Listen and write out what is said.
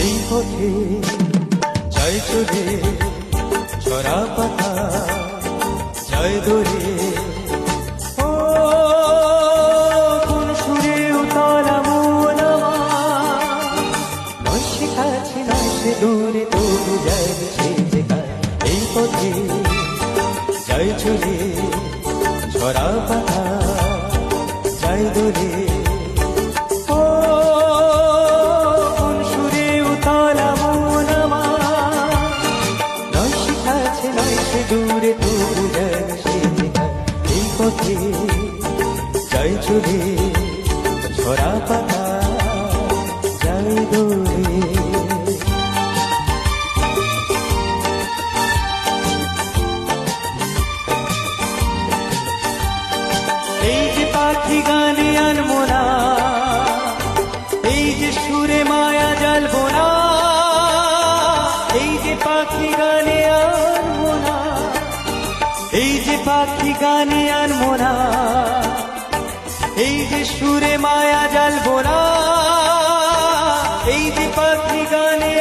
এই পথে যায় চলে ছড়া পাতা যায় দূরে। ও কোন সুরে উতলা মন আমার, নয় সে কাছে নয় সে দূরে, তবু যায় সে যে গায়। এই পথে যায় চলে ছড়া পাতা যায় দূরে। ও কোন সুরে উতলা মন আমার, নয় সে কাছে নয় সে দূরে, তবু যায় সে যে গায়। এই পথে যায় চলে ছড়া পাতা যায় দূরে। এই যে পাখি গানে আনবো না, এই যে সুরে মায়া জ্বালবো না, এই যে পাখি গানে আনবো না, এই যে পাখি গানে আনবো না, এই যে সুরে মায়া জ্বালবো না, এই যে পাখি গানে